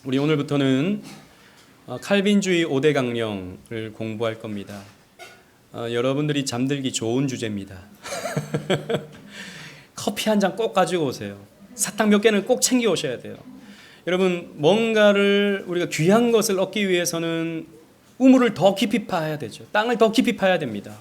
우리 오늘부터는 칼빈주의 5대 강령을 공부할 겁니다. 여러분들이 잠들기 좋은 주제입니다. 커피 한 잔 꼭 가지고 오세요. 사탕 몇 개는 꼭 챙겨 오셔야 돼요. 여러분, 뭔가를 우리가 귀한 것을 얻기 위해서는 우물을 더 깊이 파야 되죠. 땅을 더 깊이 파야 됩니다.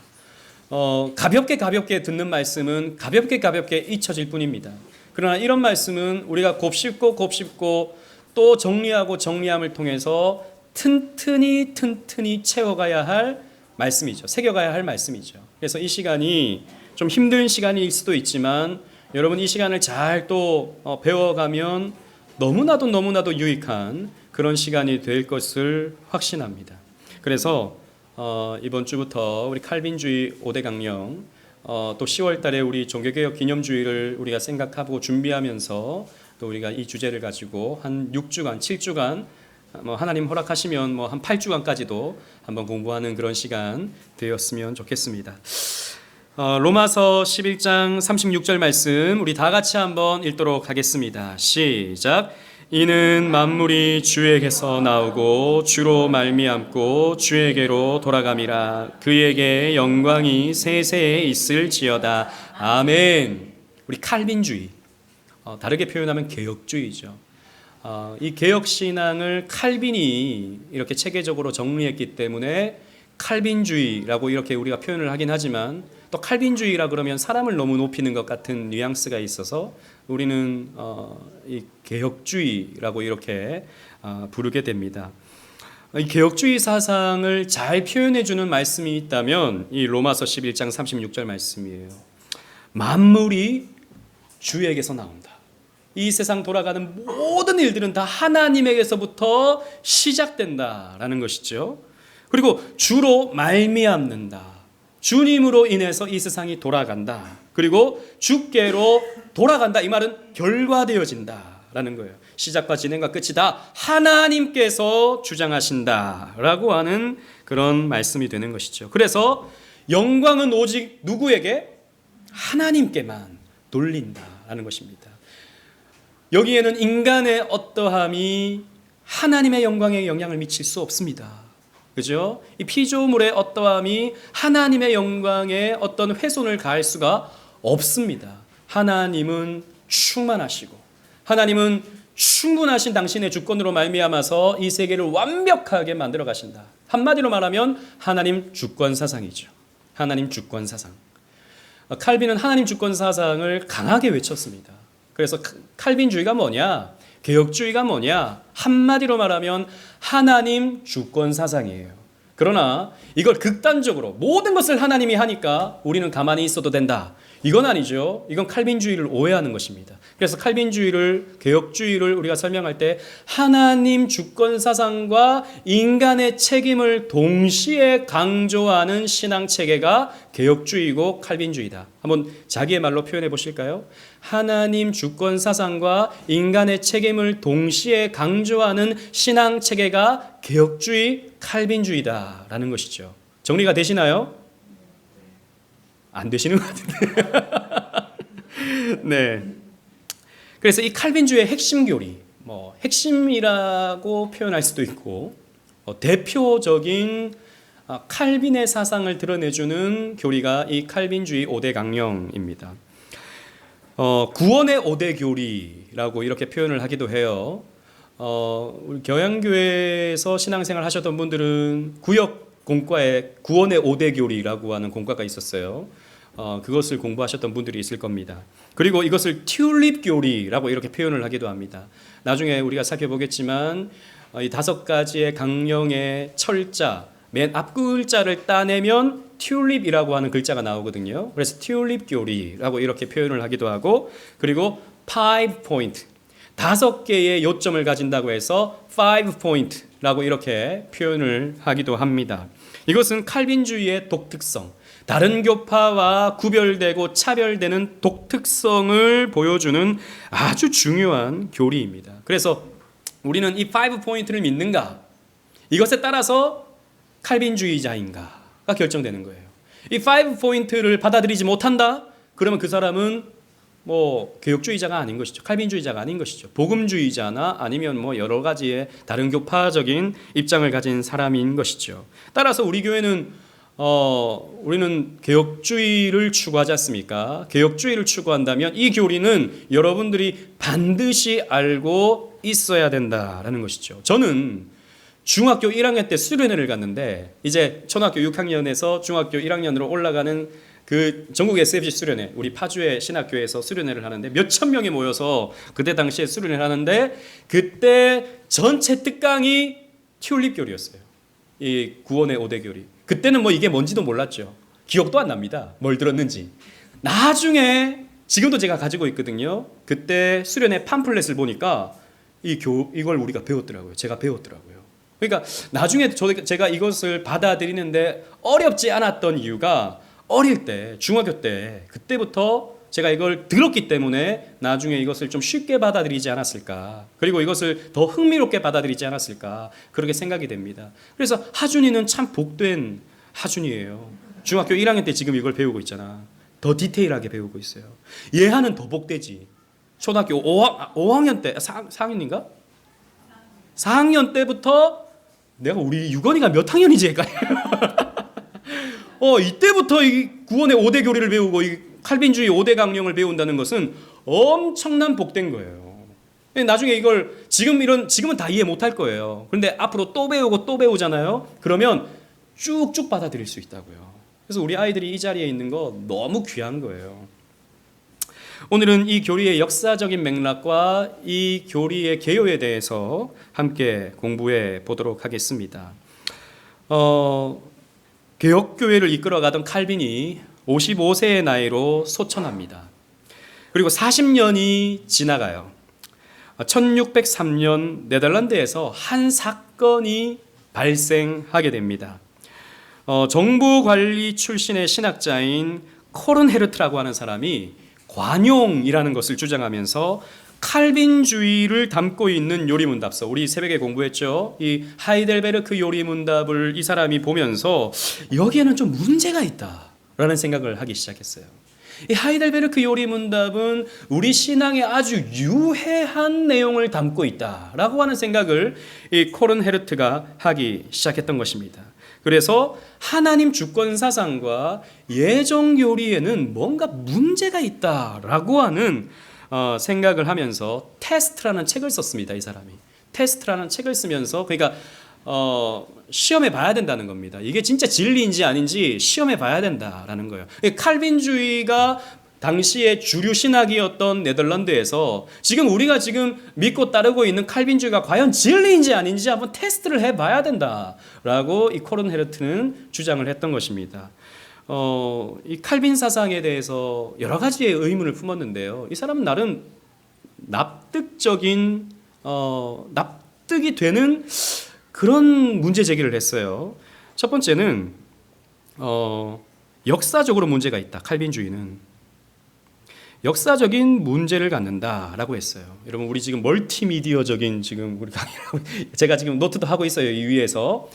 가볍게 듣는 말씀은 가볍게 잊혀질 뿐입니다. 그러나 이런 말씀은 우리가 곱씹고 또 정리함을 통해서 튼튼히 채워가야 할 말씀이죠. 새겨가야 할 말씀이죠. 그래서 이 시간이 좀 힘든 시간일 수도 있지만 여러분 이 시간을 잘 또 배워가면 너무나도 유익한 그런 시간이 될 것을 확신합니다. 그래서 이번 주부터 우리 칼빈주의 5대 강령 또 10월 달에 우리 종교개혁 기념주의를 우리가 생각하고 준비하면서 또 우리가 이 주제를 가지고 한 6주간, 7주간 하나님 허락하시면 한 8주간까지도 한번 공부하는 그런 시간 되었으면 좋겠습니다. 로마서 11장 36절 말씀 우리 다 같이 한번 읽도록 하겠습니다. 시작. 이는 만물이 주에게서 나오고 주로 말미암고 주에게로 돌아감이라. 그에게 영광이 세세에 있을지어다. 아멘. 우리 칼빈주의, 다르게 표현하면 개혁주의죠. 이 개혁신앙을 칼빈이 이렇게 체계적으로 정리했기 때문에 칼빈주의라고 이렇게 우리가 표현을 하긴 하지만 또 칼빈주의라 그러면 사람을 너무 높이는 것 같은 뉘앙스가 있어서 우리는 이 개혁주의라고 이렇게 부르게 됩니다. 이 개혁주의 사상을 잘 표현해주는 말씀이 있다면 이 로마서 11장 36절 말씀이에요. 만물이 주에게서 나온다. 이 세상 돌아가는 모든 일들은 다 하나님에게서부터 시작된다라는 것이죠. 그리고 주로 말미암는다. 주님으로 인해서 이 세상이 돌아간다. 그리고 주께로 돌아간다. 이 말은 결과되어진다라는 거예요. 시작과 진행과 끝이 다 하나님께서 주장하신다라고 하는 그런 말씀이 되는 것이죠. 그래서 영광은 오직 누구에게? 하나님께만 돌린다라는 것입니다. 여기에는 인간의 어떠함이 하나님의 영광에 영향을 미칠 수 없습니다. 그죠? 이 피조물의 어떠함이 하나님의 영광에 어떤 훼손을 가할 수가 없습니다. 하나님은 충만하시고 하나님은 충분하신 당신의 주권으로 말미암아서 이 세계를 완벽하게 만들어 가신다. 한마디로 말하면 하나님 주권 사상이죠. 하나님 주권 사상. 칼빈은 하나님 주권 사상을 강하게 외쳤습니다. 그래서 칼빈주의가 뭐냐? 개혁주의가 뭐냐? 한마디로 말하면 하나님 주권 사상이에요. 그러나 이걸 극단적으로 모든 것을 하나님이 하니까 우리는 가만히 있어도 된다. 이건 아니죠. 이건 칼빈주의를 오해하는 것입니다. 그래서 칼빈주의를, 개혁주의를 우리가 설명할 때 하나님 주권 사상과 인간의 책임을 동시에 강조하는 신앙 체계가 개혁주의고 칼빈주의다. 한번 자기의 말로 표현해 보실까요? 하나님 주권 사상과 인간의 책임을 동시에 강조하는 신앙 체계가 개혁주의, 칼빈주의다라는 것이죠. 정리가 되시나요? 안 되시는 것 같은데. 네. 그래서 이 칼빈주의의 핵심 교리, 핵심이라고 표현할 수도 있고, 대표적인 칼빈의 사상을 드러내주는 교리가 이 칼빈주의 5대 강령입니다. 구원의 5대 교리라고 이렇게 표현을 하기도 해요. 우리 경양교회에서 신앙생활 하셨던 분들은 구역 공과에 구원의 5대 교리라고 하는 공과가 있었어요. 그것을 공부하셨던 분들이 있을 겁니다. 그리고 이것을 튤립 교리라고 이렇게 표현을 하기도 합니다. 나중에 우리가 살펴보겠지만 이 5가지의 강령의 철자, 맨 앞 글자를 따내면 튤립이라고 하는 글자가 나오거든요. 그래서 튤립 교리라고 이렇게 표현을 하기도 하고, 그리고 5포인트, 5개의 요점을 가진다고 해서 5포인트라고 이렇게 표현을 하기도 합니다. 이것은 칼빈주의의 독특성, 다른 교파와 구별되고 차별되는 독특성을 보여주는 아주 중요한 교리입니다. 그래서 우리는 이 5포인트를 믿는가? 이것에 따라서 칼빈주의자인가가 결정되는 거예요. 이 5포인트를 받아들이지 못한다? 그러면 그 사람은 뭐 개혁주의자가 아닌 것이죠. 칼빈주의자가 아닌 것이죠. 복음주의자나 아니면 뭐 여러 가지의 다른 교파적인 입장을 가진 사람인 것이죠. 따라서 우리 교회는 우리는 개혁주의를 추구하지 않습니까? 개혁주의를 추구한다면 이 교리는 여러분들이 반드시 알고 있어야 된다라는 것이죠. 저는 중학교 1학년 때 수련회를 갔는데 이제 초등학교 6학년에서 중학교 1학년으로 올라가는 그 전국 SFC 수련회, 우리 파주의 신학교에서 수련회를 하는데 몇천 명이 모여서 그때 당시에 수련회를 하는데 그때 전체 특강이 튤립 교리였어요. 이 구원의 5대 교리. 그때는 뭐 이게 뭔지도 몰랐죠. 기억도 안 납니다. 뭘 들었는지. 나중에 지금도 제가 가지고 있거든요. 그때 수련회 팜플렛을 보니까 이걸 우리가 배웠더라고요. 제가 배웠더라고요. 그러니까 나중에 제가 이것을 받아들이는데 어렵지 않았던 이유가 어릴 때, 중학교 때, 그때부터 제가 이걸 들었기 때문에 나중에 이것을 좀 쉽게 받아들이지 않았을까. 그리고 이것을 더 흥미롭게 받아들이지 않았을까. 그렇게 생각이 됩니다. 그래서 하준이는 참 복된 하준이에요. 중학교 1학년 때 지금 이걸 배우고 있잖아. 더 디테일하게 배우고 있어요. 예하는 더 복되지. 초등학교 5학년 때, 4학년인가? 4학년 때부터 내가 우리 유건이가 몇 학년이지 헷갈려요. 이때부터 이 구원의 5대 교리를 배우고 이 칼빈주의 5대 강령을 배운다는 것은 엄청난 복된 거예요. 나중에 이걸 지금은 다 이해 못할 거예요. 그런데 앞으로 또 배우고 또 배우잖아요. 그러면 쭉쭉 받아들일 수 있다고요. 그래서 우리 아이들이 이 자리에 있는 거 너무 귀한 거예요. 오늘은 이 교리의 역사적인 맥락과 이 교리의 개요에 대해서 함께 공부해 보도록 하겠습니다. 개혁교회를 이끌어가던 칼빈이 55세의 나이로 소천합니다. 그리고 40년이 지나가요. 1603년 네덜란드에서 한 사건이 발생하게 됩니다. 정부 관리 출신의 신학자인 코른헤르트라고 하는 사람이 관용이라는 것을 주장하면서 칼빈주의를 담고 있는 요리문답서, 우리 새벽에 공부했죠. 이 하이델베르크 요리문답을 이 사람이 보면서 여기에는 좀 문제가 있다라는 생각을 하기 시작했어요. 이 하이델베르크 요리문답은 우리 신앙에 아주 유해한 내용을 담고 있다라고 하는 생각을 이 코른헤르트가 하기 시작했던 것입니다. 그래서 하나님 주권 사상과 예정 요리에는 뭔가 문제가 있다라고 하는 생각을 하면서 테스트라는 책을 썼습니다. 이 사람이 테스트라는 책을 쓰면서 그러니까 시험해 봐야 된다는 겁니다. 이게 진짜 진리인지 아닌지 시험해 봐야 된다라는 거예요. 칼빈주의가 당시의 주류 신학이었던 네덜란드에서 지금 우리가 지금 믿고 따르고 있는 칼빈주의가 과연 진리인지 아닌지 한번 테스트를 해봐야 된다라고 이 코른헤르트는 주장을 했던 것입니다. 이 칼빈 사상에 대해서 여러 가지의 의문을 품었는데요. 이 사람은 나름 납득이 되는 그런 문제 제기를 했어요. 첫 번째는 역사적으로 문제가 있다. 칼빈주의는 역사적인 문제를 갖는다라고 했어요. 여러분 우리 지금 멀티미디어적인 지금 우리 강의라고 제가 지금 노트도 하고 있어요. 이 위에서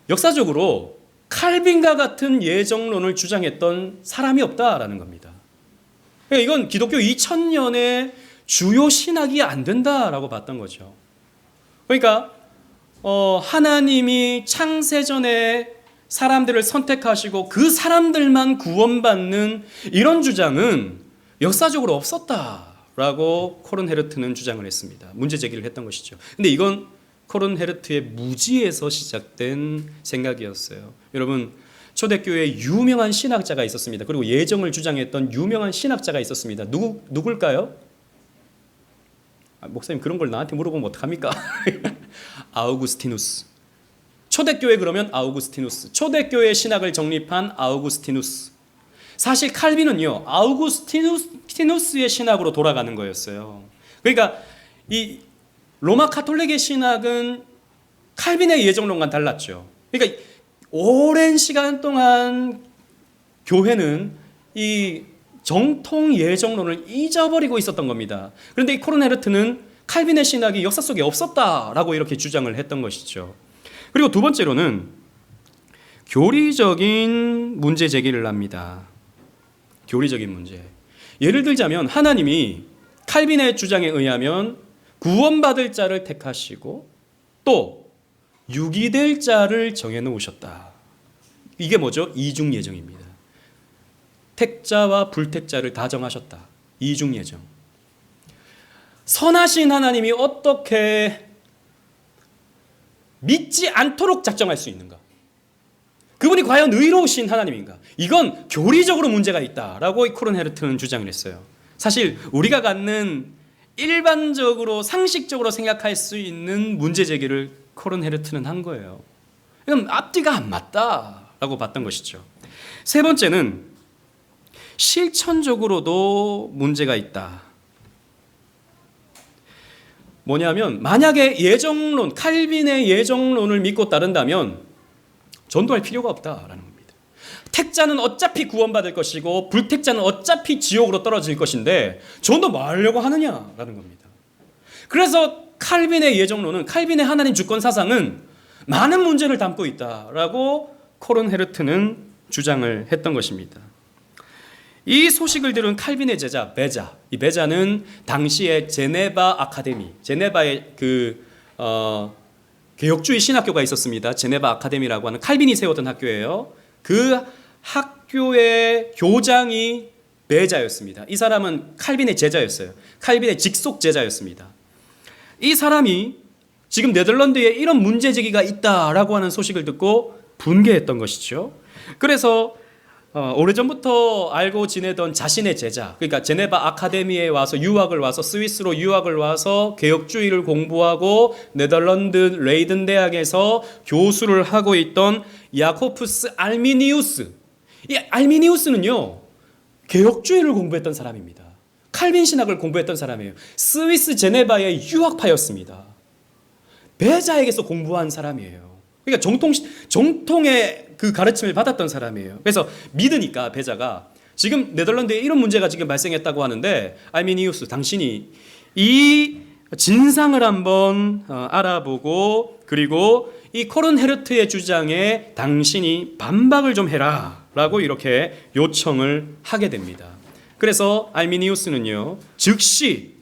역사적으로 칼빈과 같은 예정론을 주장했던 사람이 없다라는 겁니다. 이건 기독교 2000년의 주요 신학이 안 된다라고 봤던 거죠. 그러니까 하나님이 창세전에 사람들을 선택하시고 그 사람들만 구원받는 이런 주장은 역사적으로 없었다라고 코른헤르트는 주장을 했습니다. 문제 제기를 했던 것이죠. 근데 이건 코른헤르트의 무지에서 시작된 생각이었어요. 여러분 초대교회에 유명한 신학자가 있었습니다. 그리고 예정을 주장했던 유명한 신학자가 있었습니다. 누굴까요? 목사님 그런 걸 나한테 물어보면 어떡합니까? 아우구스티누스. 초대교회 그러면 아우구스티누스. 초대교회 신학을 정립한 아우구스티누스. 사실 칼빈은요 아우구스티누스의 신학으로 돌아가는 거였어요. 그러니까 이 로마 카톨릭의 신학은 칼빈의 예정론과는 달랐죠. 그러니까 오랜 시간 동안 교회는 이 정통 예정론을 잊어버리고 있었던 겁니다. 그런데 이 코른헤르트는 칼빈의 신학이 역사 속에 없었다라고 이렇게 주장을 했던 것이죠. 그리고 두 번째로는 교리적인 문제 제기를 합니다. 교리적인 문제. 예를 들자면 하나님이 칼빈의 주장에 의하면 구원받을 자를 택하시고 또 유기될 자를 정해놓으셨다. 이게 뭐죠? 이중 예정입니다. 택자와 불택자를 다 정하셨다. 이중 예정. 선하신 하나님이 어떻게 믿지 않도록 작정할 수 있는가? 그분이 과연 의로우신 하나님인가? 이건 교리적으로 문제가 있다라고 코른 헤르트는 주장을 했어요. 사실 우리가 갖는 일반적으로 상식적으로 생각할 수 있는 문제 제기를 코른 헤르트는 한 거예요. 그럼 앞뒤가 안 맞다라고 봤던 것이죠. 세 번째는 실천적으로도 문제가 있다. 뭐냐면 만약에 예정론, 칼빈의 예정론을 믿고 따른다면 전도할 필요가 없다라는 겁니다. 택자는 어차피 구원받을 것이고 불택자는 어차피 지옥으로 떨어질 것인데 전도 뭐 하려고 하느냐라는 겁니다. 그래서 칼빈의 예정론은, 칼빈의 하나님 주권 사상은 많은 문제를 담고 있다라고 코른 헤르트는 주장을 했던 것입니다. 이 소식을 들은 칼빈의 제자 베자, 이 베자는 당시에 제네바 아카데미, 제네바의 개혁주의 신학교가 있었습니다. 제네바 아카데미라고 하는 칼빈이 세웠던 학교예요. 그 학교의 교장이 베자였습니다. 이 사람은 칼빈의 제자였어요. 칼빈의 직속 제자였습니다. 이 사람이 지금 네덜란드에 이런 문제 제기가 있다라고 하는 소식을 듣고 분개했던 것이죠. 그래서 오래전부터 알고 지내던 자신의 제자, 그러니까 제네바 아카데미에 와서 유학을 와서 스위스로 유학을 와서 개혁주의를 공부하고 네덜란드 레이든 대학에서 교수를 하고 있던 야코프스 알미니우스. 이 알미니우스는요, 개혁주의를 공부했던 사람입니다. 칼빈 신학을 공부했던 사람이에요. 스위스 제네바의 유학파였습니다. 베자에게서 공부한 사람이에요. 그러니까 정통의 그 가르침을 받았던 사람이에요. 그래서 믿으니까 베자가 지금 네덜란드에 이런 문제가 지금 발생했다고 하는데 알미니우스, 당신이 이 진상을 한번 알아보고 그리고 이 코른 헤르트의 주장에 당신이 반박을 좀 해라 라고 이렇게 요청을 하게 됩니다. 그래서 알미니우스는요 즉시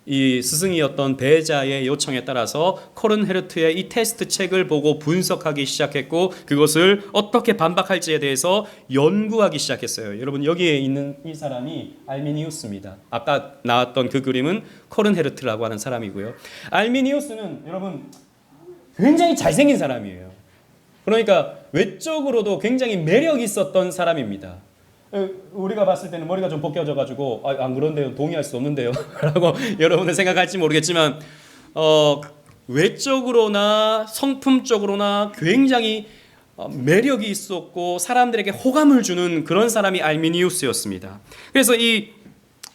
이 스승이었던 베자의 요청에 따라서 코른 헤르트의 이 테스트 책을 보고 분석하기 시작했고 그것을 어떻게 반박할지에 대해서 연구하기 시작했어요. 여러분 여기에 있는 이 사람이 알미니우스입니다. 아까 나왔던 그 그림은 코른 헤르트라고 하는 사람이고요. 알미니우스는 여러분 굉장히 잘생긴 사람이에요. 그러니까 외적으로도 굉장히 매력 있었던 사람입니다. 우리가 봤을 때는 머리가 좀 벗겨져가지고 안 그런데요, 동의할 수 없는데요 라고 여러분은 생각할지 모르겠지만 외적으로나 성품적으로나 굉장히 매력이 있었고 사람들에게 호감을 주는 그런 사람이 알미니우스였습니다. 그래서 이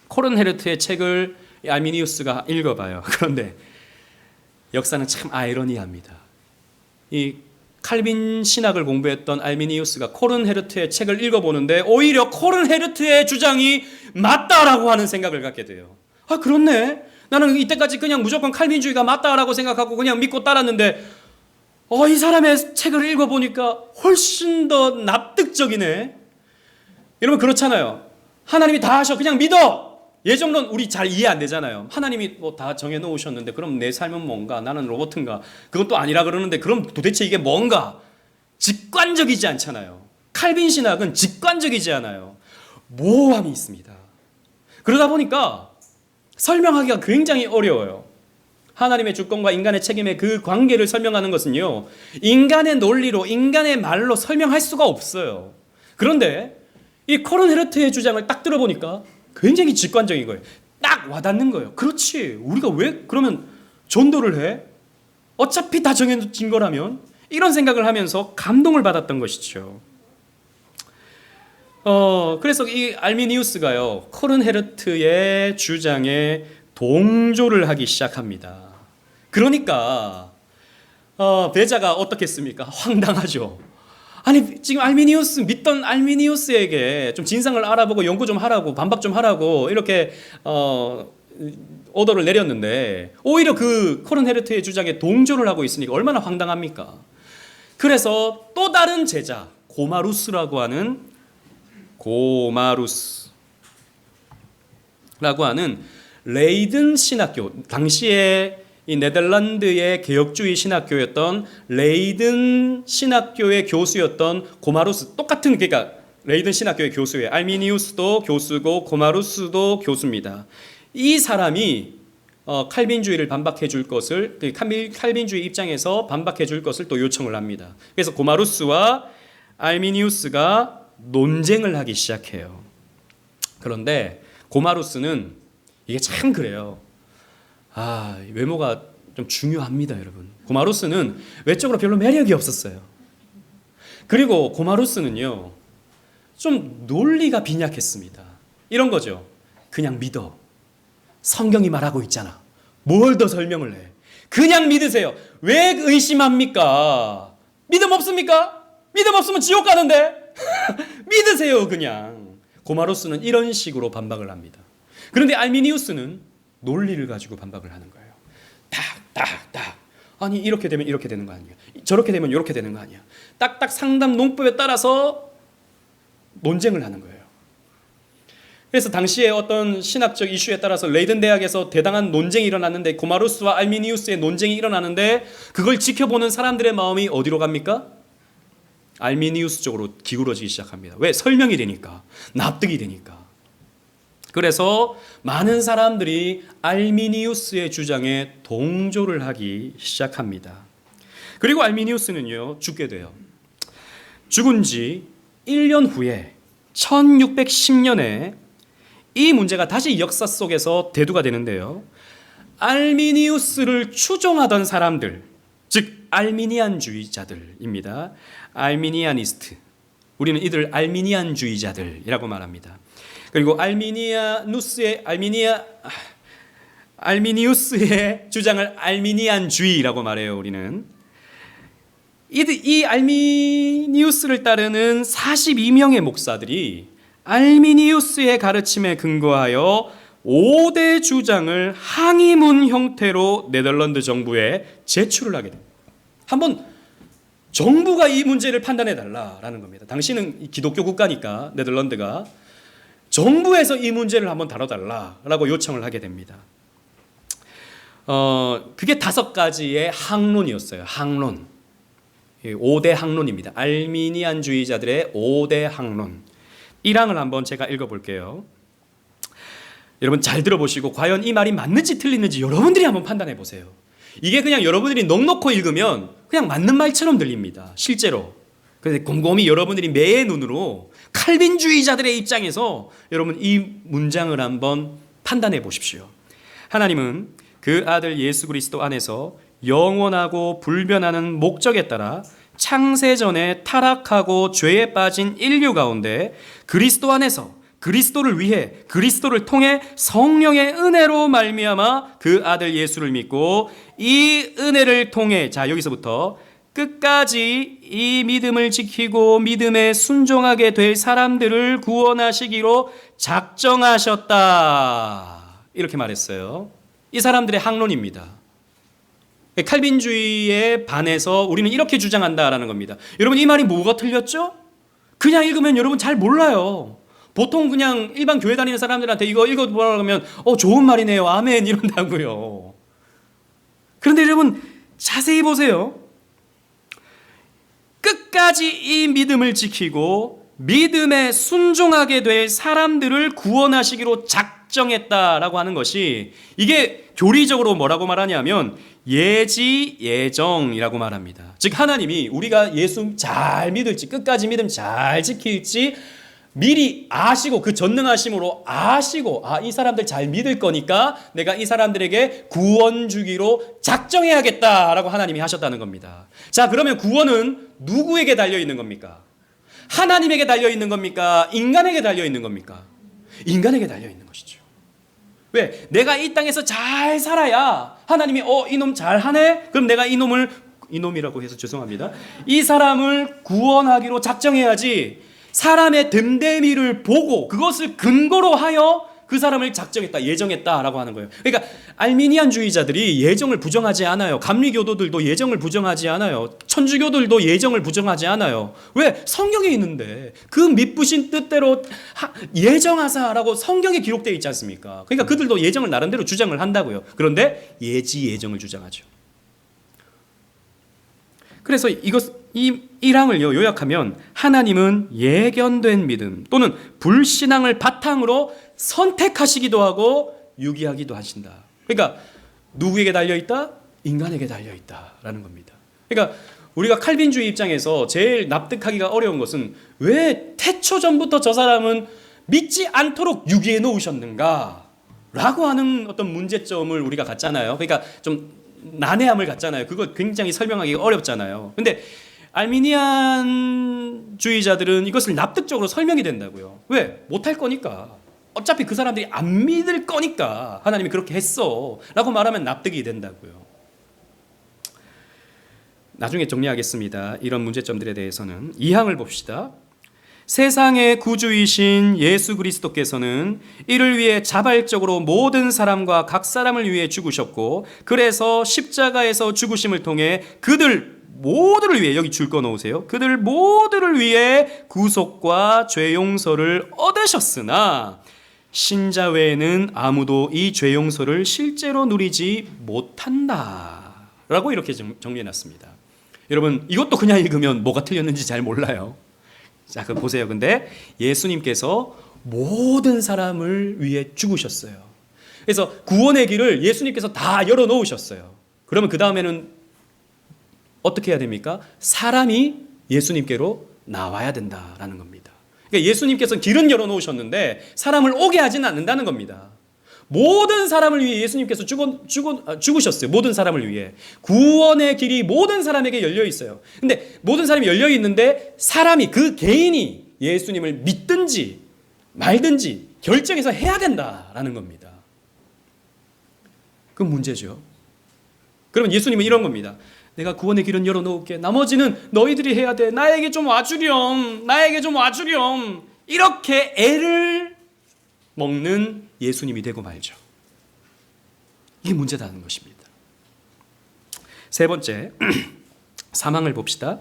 코른 헤르트의 책을 알미니우스가 읽어봐요. 그런데 역사는 참 아이러니합니다. 이 칼빈 신학을 공부했던 알미니우스가 코른 헤르트의 책을 읽어보는데 오히려 코른 헤르트의 주장이 맞다라고 하는 생각을 갖게 돼요. 아 그렇네. 나는 이때까지 그냥 무조건 칼빈주의가 맞다라고 생각하고 그냥 믿고 따랐는데 이 사람의 책을 읽어보니까 훨씬 더 납득적이네. 여러분 그렇잖아요. 하나님이 다 하셔. 그냥 믿어. 예정론 우리 잘 이해 안 되잖아요. 하나님이 뭐 다 정해놓으셨는데 그럼 내 삶은 뭔가? 나는 로봇인가? 그건 또 아니라 그러는데 그럼 도대체 이게 뭔가? 직관적이지 않잖아요. 칼빈 신학은 직관적이지 않아요. 모호함이 있습니다. 그러다 보니까 설명하기가 굉장히 어려워요. 하나님의 주권과 인간의 책임의 그 관계를 설명하는 것은요, 인간의 논리로, 인간의 말로 설명할 수가 없어요. 그런데 이 코른 헤르트의 주장을 딱 들어보니까 굉장히 직관적인 거예요. 딱 와닿는 거예요. 그렇지. 우리가 왜 그러면 전도를 해? 어차피 다 정해진 거라면? 이런 생각을 하면서 감동을 받았던 것이죠. 그래서 이 알미니우스가요, 코른 헤르트의 주장에 동조를 하기 시작합니다. 그러니까 베자가 어떻겠습니까? 황당하죠. 아니 지금 믿던 알미니우스에게 좀 진상을 알아보고 연구 좀 하라고 반박 좀 하라고 이렇게 오더를 내렸는데 오히려 그 코른 헤르트의 주장에 동조를 하고 있으니까 얼마나 황당합니까? 그래서 또 다른 제자 고마루스라고 하는 고마루스 하는 레이든 신학교, 당시에 이 네덜란드의 개혁주의 신학교였던 레이든 신학교의 교수였던 고마루스, 똑같은, 그러니까 레이든 신학교의 교수예요. 알미니우스도 교수고 고마루스도 교수입니다. 이 사람이 칼빈주의를 반박해 줄 것을, 칼빈주의 입장에서 반박해 줄 것을 또 요청을 합니다. 그래서 고마루스와 알미니우스가 논쟁을 하기 시작해요. 그런데 고마루스는 이게 참 그래요. 외모가 좀 중요합니다, 여러분. 고마루스는 외적으로 별로 매력이 없었어요. 그리고 고마루스는요, 좀 논리가 빈약했습니다. 이런 거죠. 그냥 믿어. 성경이 말하고 있잖아. 뭘 더 설명을 해. 그냥 믿으세요. 왜 의심합니까? 믿음 없습니까? 믿음 없으면 지옥 가는데. 믿으세요, 그냥. 고마루스는 이런 식으로 반박을 합니다. 그런데 알미니우스는 논리를 가지고 반박을 하는 거예요. 딱. 아니, 이렇게 되면 이렇게 되는 거 아니야. 저렇게 되면 이렇게 되는 거 아니야. 딱딱 상담 농법에 따라서 논쟁을 하는 거예요. 그래서 당시에 어떤 신학적 이슈에 따라서 레이든 대학에서 대단한 논쟁이 일어났는데, 고마루스와 알미니우스의 논쟁이 일어나는데, 그걸 지켜보는 사람들의 마음이 어디로 갑니까? 알미니우스 쪽으로 기울어지기 시작합니다. 왜? 설명이 되니까, 납득이 되니까. 그래서 많은 사람들이 알미니우스의 주장에 동조를 하기 시작합니다. 그리고 알미니우스는요, 죽게 돼요. 죽은 지 1년 후에 1610년에 이 문제가 다시 역사 속에서 대두가 되는데요. 알미니우스를 추종하던 사람들, 즉 알미니안주의자들입니다. 알미니아니스트. 우리는 이들 알미니안주의자들이라고 말합니다. 그리고 알미니우스의 주장을 알미니안주의라고 말해요, 우리는. 이 알미니우스를 따르는 42명의 목사들이 알미니우스의 가르침에 근거하여 5대 주장을 항의문 형태로 네덜란드 정부에 제출을 하게 됩니다. 한번 정부가 이 문제를 판단해 달라라는 겁니다. 당시는 기독교 국가니까 네덜란드가 정부에서 이 문제를 한번 다뤄달라라고 요청을 하게 됩니다. 그게 5가지의 항론이었어요. 항론. 5대 항론입니다. 알미니안주의자들의 5대 항론. 1항을 한번 제가 읽어볼게요. 여러분 잘 들어보시고 과연 이 말이 맞는지 틀리는지 여러분들이 한번 판단해 보세요. 이게 그냥 여러분들이 넋놓고 읽으면 그냥 맞는 말처럼 들립니다. 실제로. 그런데 곰곰이 여러분들이 매의 눈으로 칼빈주의자들의 입장에서 여러분 이 문장을 한번 판단해 보십시오. 하나님은 그 아들 예수 그리스도 안에서 영원하고 불변하는 목적에 따라 창세전에 타락하고 죄에 빠진 인류 가운데 그리스도 안에서 그리스도를 위해 그리스도를 통해 성령의 은혜로 말미암아 그 아들 예수를 믿고 이 은혜를 통해, 자 여기서부터 끝까지 이 믿음을 지키고 믿음에 순종하게 될 사람들을 구원하시기로 작정하셨다, 이렇게 말했어요. 이 사람들의 항론입니다. 칼빈주의에 반해서 우리는 이렇게 주장한다라는 겁니다. 여러분 이 말이 뭐가 틀렸죠? 그냥 읽으면 여러분 잘 몰라요. 보통 그냥 일반 교회 다니는 사람들한테 이거 읽어보라고 하면 좋은 말이네요, 아멘 이런다고요. 그런데 여러분 자세히 보세요. 끝까지 이 믿음을 지키고 믿음에 순종하게 될 사람들을 구원하시기로 작정했다라고 하는 것이, 이게 교리적으로 뭐라고 말하냐면 예지예정이라고 말합니다. 즉 하나님이 우리가 예수 잘 믿을지, 끝까지 믿음 잘 지킬지 미리 아시고, 그 전능하심으로 아시고, 이 사람들 잘 믿을 거니까 내가 이 사람들에게 구원 주기로 작정해야겠다라고 하나님이 하셨다는 겁니다. 자, 그러면 구원은 누구에게 달려 있는 겁니까? 하나님에게 달려 있는 겁니까? 인간에게 달려 있는 겁니까? 인간에게 달려 있는 것이죠. 왜? 내가 이 땅에서 잘 살아야 하나님이 이놈 잘하네? 그럼 내가 이놈이라고 해서 죄송합니다. 이 사람을 구원하기로 작정해야지, 사람의 됨됨이를 보고 그것을 근거로 하여 그 사람을 작정했다, 예정했다라고 하는 거예요. 그러니까 알미니안주의자들이 예정을 부정하지 않아요. 감리교도들도 예정을 부정하지 않아요. 천주교들도 예정을 부정하지 않아요. 왜? 성경에 있는데 그 미쁘신 뜻대로 예정하사라고 성경에 기록되어 있지 않습니까? 그러니까 그들도 예정을 나름대로 주장을 한다고요. 그런데 예지 예정을 주장하죠. 그래서 이 1항을요 요약하면 하나님은 예견된 믿음 또는 불신앙을 바탕으로 선택하시기도 하고 유기하기도 하신다. 그러니까 누구에게 달려있다? 인간에게 달려있다라는 겁니다. 그러니까 우리가 칼빈주의 입장에서 제일 납득하기가 어려운 것은 왜 태초 전부터 저 사람은 믿지 않도록 유기해 놓으셨는가 라고 하는 어떤 문제점을 우리가 갖잖아요. 그러니까 좀 난해함을 갖잖아요. 그거 굉장히 설명하기가 어렵잖아요. 근데 알미니안주의자들은 이것을 납득적으로 설명이 된다고요. 왜? 못할 거니까. 어차피 그 사람들이 안 믿을 거니까 하나님이 그렇게 했어 라고 말하면 납득이 된다고요. 나중에 정리하겠습니다. 이런 문제점들에 대해서는 2항을 봅시다. 세상의 구주이신 예수 그리스도께서는 이를 위해 자발적으로 모든 사람과 각 사람을 위해 죽으셨고, 그래서 십자가에서 죽으심을 통해 그들 모두를 위해, 여기 줄 거 놓으세요. 그들 모두를 위해 구속과 죄 용서를 얻으셨으나 신자 외에는 아무도 이 죄 용서를 실제로 누리지 못한다 라고 이렇게 정리해놨습니다. 여러분 이것도 그냥 읽으면 뭐가 틀렸는지 잘 몰라요. 자, 그럼 보세요. 근데 예수님께서 모든 사람을 위해 죽으셨어요. 그래서 구원의 길을 예수님께서 다 열어놓으셨어요. 그러면 그 다음에는 어떻게 해야 됩니까? 사람이 예수님께로 나와야 된다라는 겁니다. 그러니까 예수님께서 길은 열어놓으셨는데 사람을 오게 하지는 않는다는 겁니다. 모든 사람을 위해 예수님께서 죽으셨어요. 모든 사람을 위해. 구원의 길이 모든 사람에게 열려 있어요. 근데 모든 사람이 열려 있는데 사람이, 그 개인이 예수님을 믿든지 말든지 결정해서 해야 된다라는 겁니다. 그건 문제죠. 그러면 예수님은 이런 겁니다. 내가 구원의 길은 열어놓을게. 나머지는 너희들이 해야 돼. 나에게 좀 와주렴. 나에게 좀 와주렴. 이렇게 애를 먹는 예수님이 되고 말죠. 이게 문제다는 것입니다. 세 번째, 사망을 봅시다.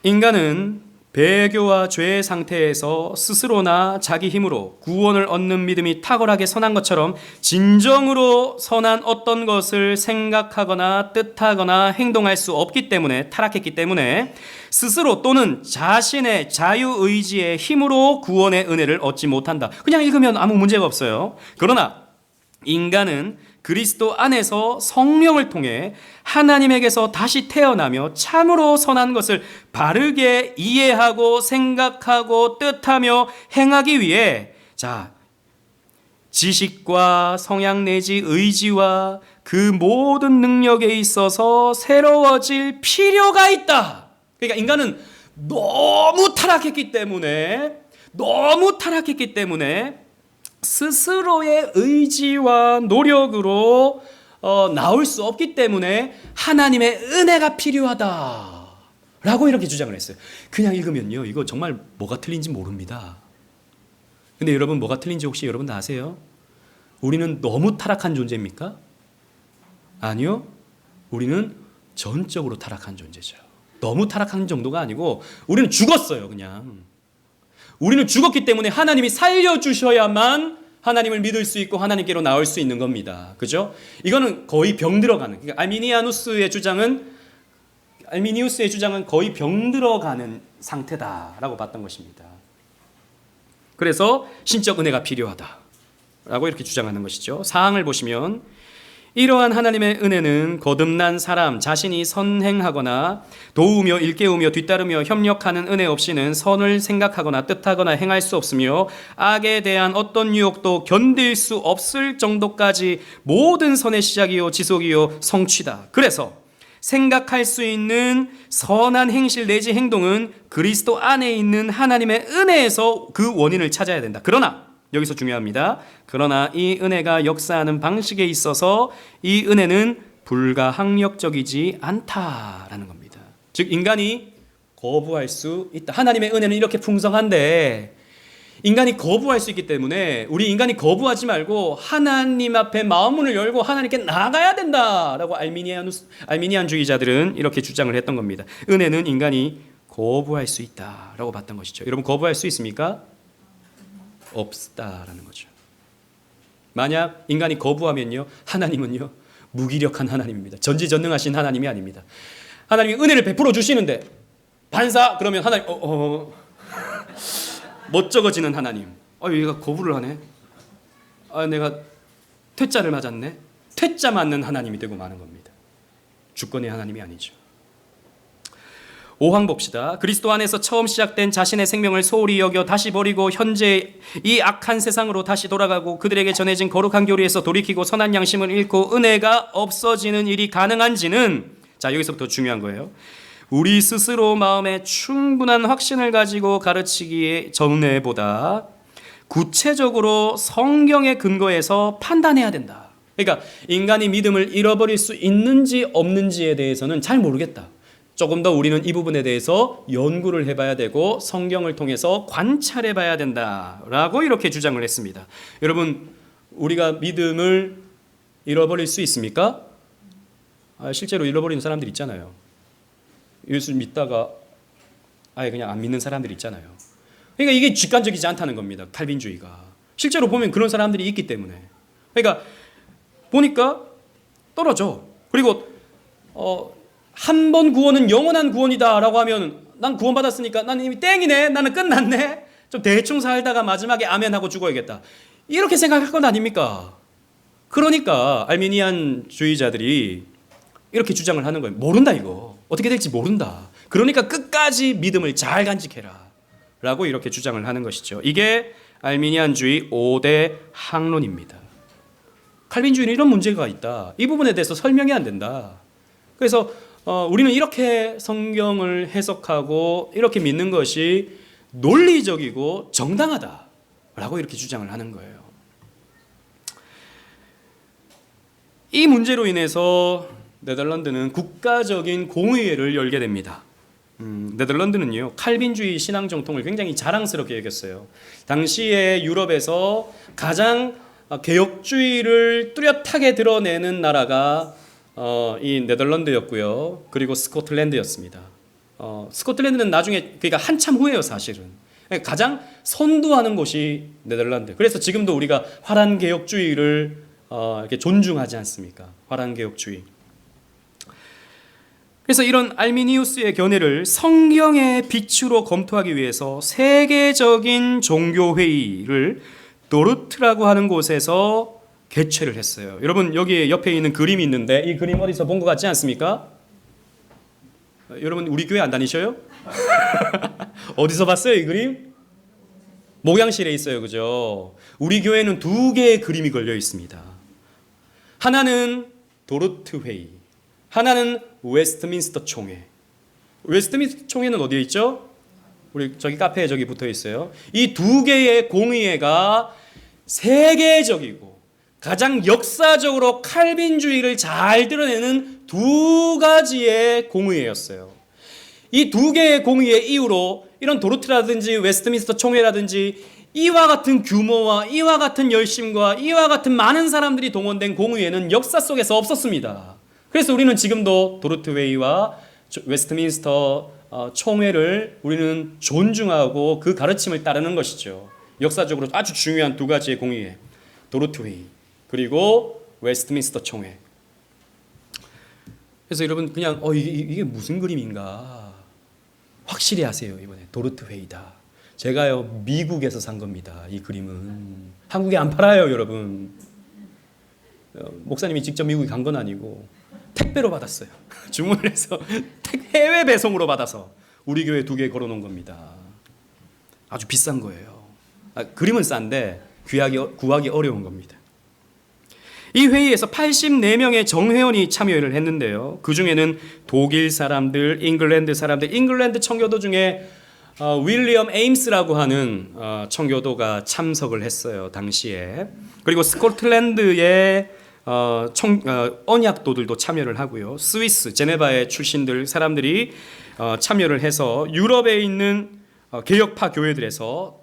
인간은 배교와 죄의 상태에서 스스로나 자기 힘으로 구원을 얻는 믿음이 탁월하게 선한 것처럼 진정으로 선한 어떤 것을 생각하거나 뜻하거나 행동할 수 없기 때문에, 타락했기 때문에 스스로 또는 자신의 자유의지의 힘으로 구원의 은혜를 얻지 못한다. 그냥 읽으면 아무 문제가 없어요. 그러나 인간은 그리스도 안에서 성령을 통해 하나님에게서 다시 태어나며 참으로 선한 것을 바르게 이해하고 생각하고 뜻하며 행하기 위해, 자, 지식과 성향 내지 의지와 그 모든 능력에 있어서 새로워질 필요가 있다. 그러니까 인간은 너무 타락했기 때문에 스스로의 의지와 노력으로 나올 수 없기 때문에 하나님의 은혜가 필요하다라고 이렇게 주장을 했어요. 그냥 읽으면요, 이거 정말 뭐가 틀린지 모릅니다. 근데 여러분, 뭐가 틀린지 혹시 여러분 다 아세요? 우리는 너무 타락한 존재입니까? 아니요, 우리는 전적으로 타락한 존재죠. 너무 타락한 정도가 아니고 우리는 죽었어요. 그냥 우리는 죽었기 때문에 하나님이 살려주셔야만 하나님을 믿을 수 있고 하나님께로 나올 수 있는 겁니다. 그죠? 이거는 거의 병들어가는, 그러니까 알미니우스의 주장은 거의 병들어가는 상태다라고 봤던 것입니다. 그래서 신적 은혜가 필요하다라고 이렇게 주장하는 것이죠. 사항을 보시면 이러한 하나님의 은혜는 거듭난 사람 자신이 선행하거나 도우며 일깨우며 뒤따르며 협력하는 은혜 없이는 선을 생각하거나 뜻하거나 행할 수 없으며 악에 대한 어떤 유혹도 견딜 수 없을 정도까지 모든 선의 시작이요 지속이요 성취다. 그래서 생각할 수 있는 선한 행실 내지 행동은 그리스도 안에 있는 하나님의 은혜에서 그 원인을 찾아야 된다. 그러나 여기서 중요합니다. 그러나 이 은혜가 역사하는 방식에 있어서 이 은혜는 불가항력적이지 않다라는 겁니다. 즉 인간이 거부할 수 있다. 하나님의 은혜는 이렇게 풍성한데 인간이 거부할 수 있기 때문에 우리 인간이 거부하지 말고 하나님 앞에 마음문을 열고 하나님께 나아가야 된다라고 알미니안주의자들은 이렇게 주장을 했던 겁니다. 은혜는 인간이 거부할 수 있다라고 봤던 것이죠. 여러분, 거부할 수 있습니까? 없다라는 거죠. 만약 인간이 거부하면요, 하나님은요 무기력한 하나님입니다. 전지전능하신 하나님이 아닙니다. 하나님이 은혜를 베풀어 주시는데 반사 그러면 하나님 멋쩍어지는 하나님. 얘가 거부를 하네. 내가 퇴짜를 맞았네. 퇴짜 맞는 하나님이 되고 마는 겁니다. 주권의 하나님이 아니죠. 5항 봅시다. 그리스도 안에서 처음 시작된 자신의 생명을 소홀히 여겨 다시 버리고 현재 이 악한 세상으로 다시 돌아가고 그들에게 전해진 거룩한 교리에서 돌이키고 선한 양심을 잃고 은혜가 없어지는 일이 가능한지는, 자, 여기서부터 중요한 거예요. 우리 스스로 마음에 충분한 확신을 가지고 가르치기 전에보다 구체적으로 성경의 근거에서 판단해야 된다. 그러니까 인간이 믿음을 잃어버릴 수 있는지 없는지에 대해서는 잘 모르겠다. 조금 더 우리는 이 부분에 대해서 연구를 해봐야 되고 성경을 통해서 관찰해봐야 된다라고 이렇게 주장을 했습니다. 여러분, 우리가 믿음을 잃어버릴 수 있습니까? 실제로 잃어버리는 사람들 있잖아요. 예수 믿다가 아예 그냥 안 믿는 사람들 있잖아요. 그러니까 이게 직관적이지 않다는 겁니다. 칼빈주의가. 실제로 보면 그런 사람들이 있기 때문에. 그러니까 보니까 떨어져. 그리고 한 번 구원은 영원한 구원이다라고 하면 난 구원받았으니까 난 이미 땡이네. 나는 끝났네. 좀 대충 살다가 마지막에 아멘하고 죽어야겠다. 이렇게 생각할 건 아닙니까? 그러니까 알미니안주의자들이 이렇게 주장을 하는 거예요. 모른다 이거. 어떻게 될지 모른다. 그러니까 끝까지 믿음을 잘 간직해라 라고 이렇게 주장을 하는 것이죠. 이게 알미니안주의 5대 항론입니다. 칼빈주의는 이런 문제가 있다. 이 부분에 대해서 설명이 안 된다. 그래서 우리는 이렇게 성경을 해석하고 이렇게 믿는 것이 논리적이고 정당하다라고 이렇게 주장을 하는 거예요. 이 문제로 인해서 네덜란드는 국가적인 공의회를 열게 됩니다. 네덜란드는요 칼빈주의 신앙 정통을 굉장히 자랑스럽게 여겼어요. 당시에 유럽에서 가장 개혁주의를 뚜렷하게 드러내는 나라가 이 네덜란드였고요. 그리고 스코틀랜드였습니다. 스코틀랜드는 나중에, 그러니까 한참 후에요 사실은. 가장 선두하는 곳이 네덜란드. 그래서 지금도 우리가 화란 개혁주의를 이렇게 존중하지 않습니까? 화란 개혁주의. 그래서 이런 알미니우스의 견해를 성경의 빛으로 검토하기 위해서 세계적인 종교회의를 도르트라고 하는 곳에서 개최를 했어요. 여러분, 여기 옆에 있는 그림이 있는데 이 그림 어디서 본 것 같지 않습니까? 여러분, 우리 교회 안 다니셔요? 어디서 봤어요 이 그림? 목양실에 있어요. 그죠? 우리 교회는 2개의 그림이 걸려 있습니다. 하나는 도르트 회의, 하나는 웨스트민스터 총회. 웨스트민스터 총회는 어디에 있죠? 우리 저기 카페에 저기 붙어 있어요. 이 2개의 공의회가 세계적이고 가장 역사적으로 칼빈주의를 잘 드러내는 2가지의 공의회였어요. 이 2개의 공의회 이후로 이런 도르트라든지 웨스트민스터 총회라든지 이와 같은 규모와 이와 같은 열심과 이와 같은 많은 사람들이 동원된 공의회는 역사 속에서 없었습니다. 그래서 우리는 지금도 도르트 회의와 웨스트민스터 총회를 우리는 존중하고 그 가르침을 따르는 것이죠. 역사적으로 아주 중요한 2가지의 공의회, 도르트 회의 그리고 웨스트민스터 총회. 그래서 여러분 그냥 이게 무슨 그림인가 확실히 하세요. 이번에 도르트 회의다. 제가요 미국에서 산 겁니다. 이 그림은 한국에 안 팔아요, 여러분. 목사님이 직접 미국에 간 건 아니고 택배로 받았어요. 주문을 해서 해외 배송으로 받아서 우리 교회 2개 걸어놓은 겁니다. 아주 비싼 거예요. 그림은 싼데 구하기 어려운 겁니다. 이 회의에서 84명의 정회원이 참여를 했는데요. 그 중에는 독일 사람들, 잉글랜드 사람들, 잉글랜드 청교도 중에 윌리엄 에임스라고 하는 청교도가 참석을 했어요. 당시에. 그리고 스코틀랜드의 언약도들도 참여를 하고요. 스위스, 제네바의 출신들 사람들이 참여를 해서 유럽에 있는 개혁파 교회들에서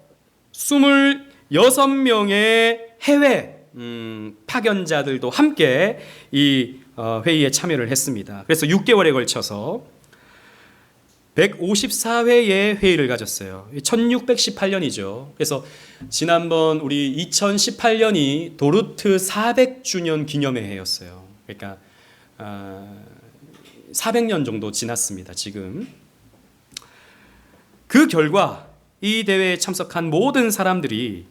26명의 해외 파견자들도 함께 이 회의에 참여를 했습니다. 그래서 6개월에 걸쳐서 154회의 회의를 가졌어요. 1618년이죠. 그래서 지난번 우리 2018년이 도르트 400주년 기념의 해였어요. 그러니까 400년 정도 지났습니다. 지금 그 결과 이 대회에 참석한 모든 사람들이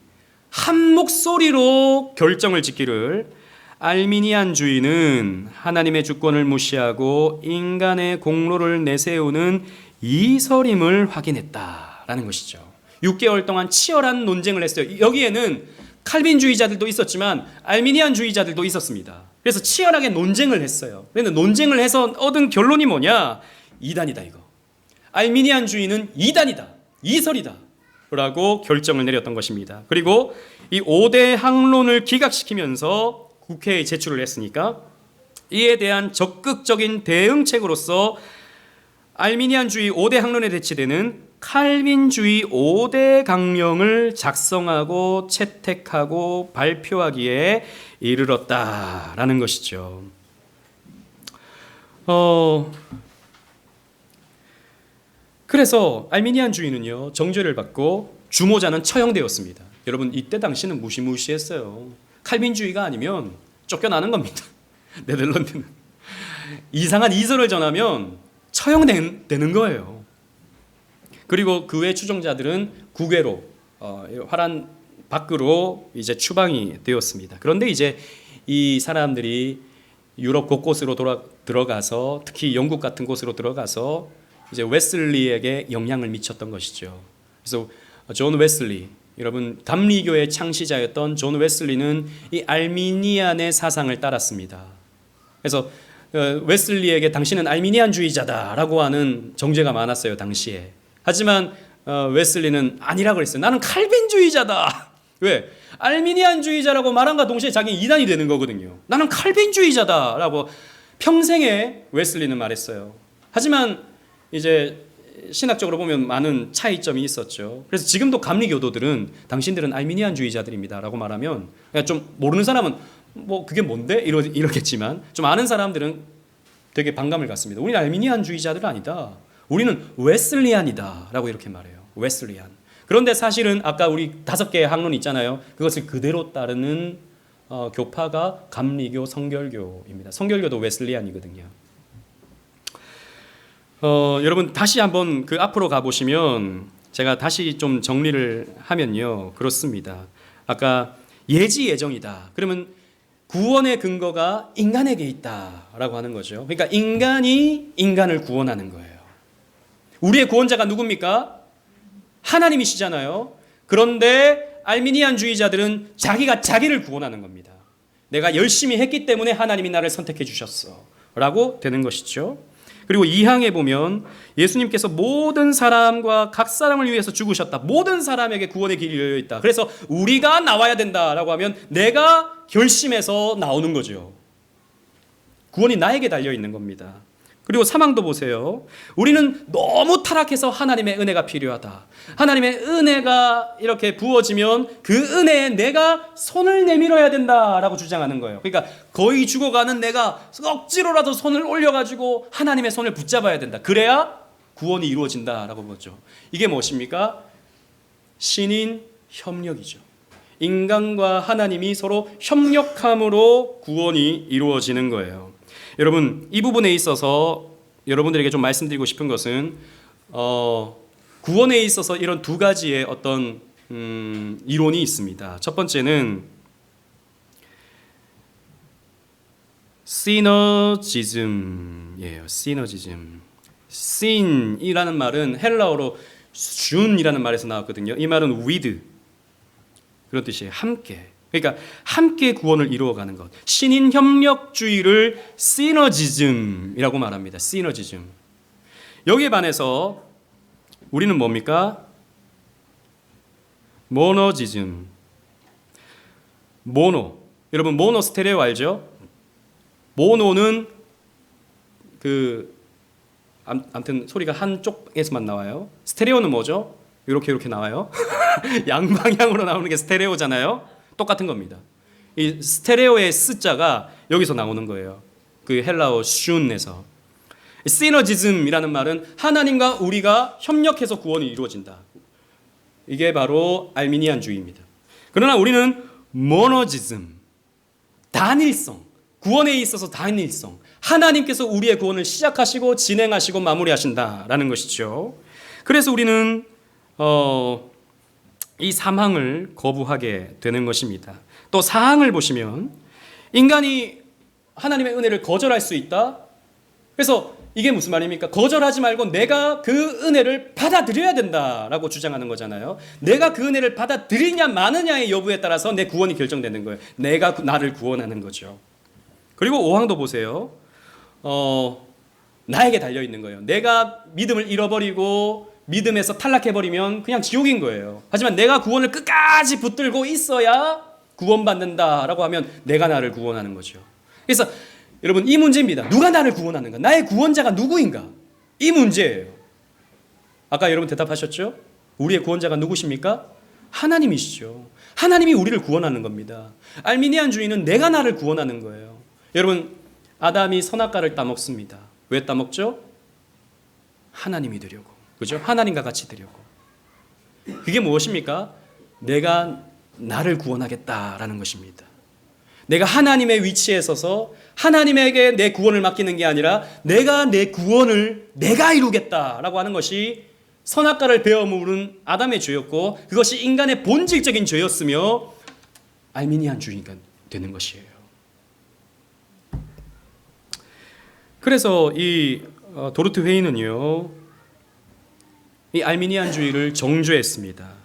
한 목소리로 결정을 짓기를 알미니안주의는 하나님의 주권을 무시하고 인간의 공로를 내세우는 이설임을 확인했다라는 것이죠. 6개월 동안 치열한 논쟁을 했어요. 여기에는 칼빈주의자들도 있었지만 알미니안주의자들도 있었습니다. 그래서 치열하게 논쟁을 했어요. 그런데 논쟁을 해서 얻은 결론이 뭐냐? 이단이다 이거. 알미니안주의는 이단이다. 이설이다. 라고 결정을 내렸던 것입니다. 그리고 이 5대 항론을 기각시키면서 국회에 제출을 했으니까 이에 대한 적극적인 대응책으로서 알미니안주의 5대 항론에 대치되는 칼빈주의 5대 강령을 작성하고 채택하고 발표하기에 이르렀다라는 것이죠. 그래서 알미니안주의는요 정죄를 받고 주모자는 처형되었습니다. 여러분 이때 당시는 무시무시했어요. 칼빈주의가 아니면 쫓겨나는 겁니다. 네덜란드는 이상한 이설을 전하면 처형되는 거예요. 그리고 그 외 추종자들은 국외로 화란 밖으로 이제 추방이 되었습니다. 그런데 이제 이 사람들이 유럽 곳곳으로 들어가서 특히 영국 같은 곳으로 들어가서 이제 웨슬리에게 영향을 미쳤던 것이죠. 그래서 존 웨슬리, 여러분 감리교의 창시자였던 존 웨슬리는 이 알미니안의 사상을 따랐습니다. 그래서 웨슬리에게 당신은 알미니안주의자다라고 하는 정죄가 많았어요 당시에. 하지만 웨슬리는 아니라고 그랬어요. 나는 칼빈주의자다. 왜? 알미니안주의자라고 말함과 동시에 자기 이단이 되는 거거든요. 나는 칼빈주의자다라고 평생에 웨슬리는 말했어요. 하지만 이제 신학적으로 보면 많은 차이점이 있었죠. 그래서 지금도 감리교도들은 당신들은 알미니안주의자들입니다라고 말하면 그냥 좀 모르는 사람은 뭐 그게 뭔데 이러겠지만 좀 아는 사람들은 되게 반감을 갖습니다. 우리는 알미니안주의자들 아니다. 우리는 웨슬리안이다라고 이렇게 말해요. 웨슬리안. 그런데 사실은 아까 우리 5개의 학론 있잖아요. 그것을 그대로 따르는 교파가 감리교, 성결교입니다. 성결교도 웨슬리안이거든요. 여러분 다시 한번 그 앞으로 가보시면 제가 다시 좀 정리를 하면요 그렇습니다. 아까 예지 예정이다. 그러면 구원의 근거가 인간에게 있다라고 하는 거죠. 그러니까 인간이 인간을 구원하는 거예요. 우리의 구원자가 누굽니까? 하나님이시잖아요. 그런데 알미니안주의자들은 자기가 자기를 구원하는 겁니다. 내가 열심히 했기 때문에 하나님이 나를 선택해 주셨어 라고 되는 것이죠. 그리고 2항에 보면 예수님께서 모든 사람과 각 사람을 위해서 죽으셨다. 모든 사람에게 구원의 길이 열려 있다. 그래서 우리가 나와야 된다라고 하면 내가 결심해서 나오는 거죠. 구원이 나에게 달려 있는 겁니다. 그리고 3항도 보세요. 우리는 너무 타락해서 하나님의 은혜가 필요하다. 하나님의 은혜가 이렇게 부어지면 그 은혜에 내가 손을 내밀어야 된다라고 주장하는 거예요. 그러니까 거의 죽어가는 내가 억지로라도 손을 올려가지고 하나님의 손을 붙잡아야 된다. 그래야 구원이 이루어진다라고 보죠. 이게 무엇입니까? 신인 협력이죠. 인간과 하나님이 서로 협력함으로 구원이 이루어지는 거예요. 여러분 이 부분에 있어서 여러분들에게 좀 말씀드리고 싶은 것은 구원에 있어서 이런 두 가지의 어떤 이론이 있습니다. 첫 번째는 시너지즘이에요. 시너지즘. 신이라는 말은 헬라어로 준이라는 말에서 나왔거든요. 이 말은 with 그런 뜻이에요. 함께. 그러니까 함께 구원을 이루어가는 것. 신인 협력주의를 시너지즘이라고 말합니다. 시너지즘. 여기에 반해서 우리는 뭡니까? 모노지즘. 모노. 여러분 모노 스테레오 알죠? 모노는 아무튼 소리가 한쪽에서만 나와요. 스테레오는 뭐죠? 이렇게 나와요. 양방향으로 나오는 게 스테레오잖아요. 똑같은 겁니다. 이 스테레오의 스자가 여기서 나오는 거예요. 그 헬라어 슌에서. 시너지즘이라는 말은 하나님과 우리가 협력해서 구원이 이루어진다. 이게 바로 알미니안주의입니다. 그러나 우리는 모노지즘, 단일성, 구원에 있어서 단일성, 하나님께서 우리의 구원을 시작하시고 진행하시고 마무리하신다라는 것이죠. 그래서 우리는 이 사망을 거부하게 되는 것입니다. 또 사항을 보시면 인간이 하나님의 은혜를 거절할 수 있다. 그래서 이게 무슨 말입니까? 거절하지 말고 내가 그 은혜를 받아들여야 된다라고 주장하는 거잖아요. 내가 그 은혜를 받아들이냐 마느냐의 여부에 따라서 내 구원이 결정되는 거예요. 내가 나를 구원하는 거죠. 그리고 5항도 보세요. 나에게 달려 있는 거예요. 내가 믿음을 잃어버리고 믿음에서 탈락해버리면 그냥 지옥인 거예요. 하지만 내가 구원을 끝까지 붙들고 있어야 구원받는다라고 하면 내가 나를 구원하는 거죠. 그래서 여러분 이 문제입니다. 누가 나를 구원하는가? 나의 구원자가 누구인가? 이 문제예요. 아까 여러분 대답하셨죠? 우리의 구원자가 누구십니까? 하나님이시죠. 하나님이 우리를 구원하는 겁니다. 알미니안주의는 내가 나를 구원하는 거예요. 여러분 아담이 선악과를 따먹습니다. 왜 따먹죠? 하나님이 되려고. 그죠? 하나님과 같이 되려고. 그게 무엇입니까? 내가 나를 구원하겠다라는 것입니다. 내가 하나님의 위치에 서서 하나님에게 내 구원을 맡기는 게 아니라 내가 내 구원을 내가 이루겠다라고 하는 것이 선악과를 베어 물은 아담의 죄였고 그것이 인간의 본질적인 죄였으며 알미니안주의가 되는 것이에요. 그래서 이 도르트 회의는요, 이 알미니안주의를 정죄했습니다.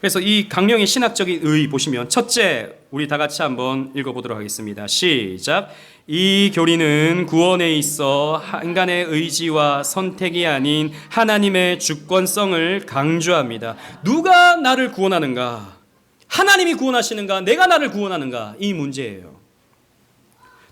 그래서 이 강령의 신학적인 의 보시면 첫째, 우리 다 같이 한번 읽어보도록 하겠습니다. 시작. 이 교리는 구원에 있어 인간의 의지와 선택이 아닌 하나님의 주권성을 강조합니다. 누가 나를 구원하는가? 하나님이 구원하시는가? 내가 나를 구원하는가? 이 문제예요.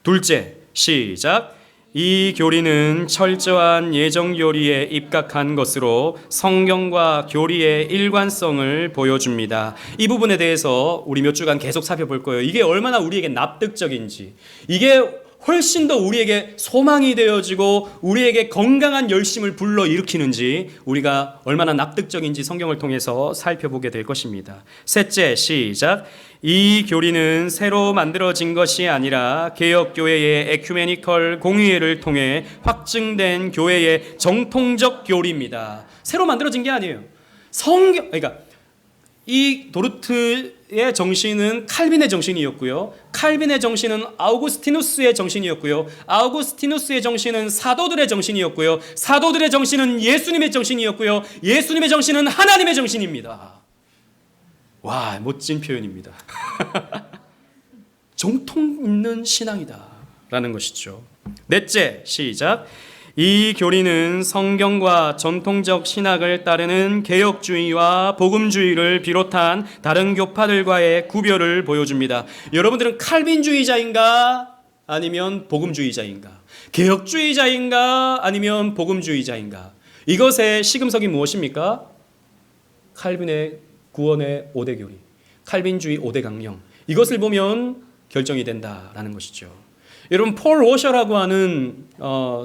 둘째, 시작. 이 교리는 철저한 예정 교리에 입각한 것으로 성경과 교리의 일관성을 보여줍니다. 이 부분에 대해서 우리 몇 주간 계속 살펴볼 거예요. 이게 얼마나 우리에게 납득적인지, 이게 훨씬 더 우리에게 소망이 되어지고 우리에게 건강한 열심을 불러일으키는지 우리가 얼마나 납득적인지 성경을 통해서 살펴보게 될 것입니다. 셋째, 시작. 이 교리는 새로 만들어진 것이 아니라 개혁교회의 에큐메니컬 공의회를 통해 확증된 교회의 정통적 교리입니다. 새로 만들어진 게 아니에요. 그러니까 이 도르트의 정신은 칼빈의 정신이었고요. 칼빈의 정신은 아우구스티누스의 정신이었고요. 아우구스티누스의 정신은 사도들의 정신이었고요. 사도들의 정신은 예수님의 정신이었고요. 예수님의 정신은 하나님의 정신입니다. 와, 멋진 표현입니다. 정통 있는 신앙이다 라는 것이죠. 넷째, 시작. 이 교리는 성경과 전통적 신학을 따르는 개혁주의와 복음주의를 비롯한 다른 교파들과의 구별을 보여줍니다. 여러분들은 칼빈주의자인가? 아니면 복음주의자인가? 개혁주의자인가? 아니면 복음주의자인가? 이것의 시금석이 무엇입니까? 칼빈의 구원의 5대 교리, 칼빈주의 5대 강령. 이것을 보면 결정이 된다라는 것이죠. 여러분 폴 워셔라고 하는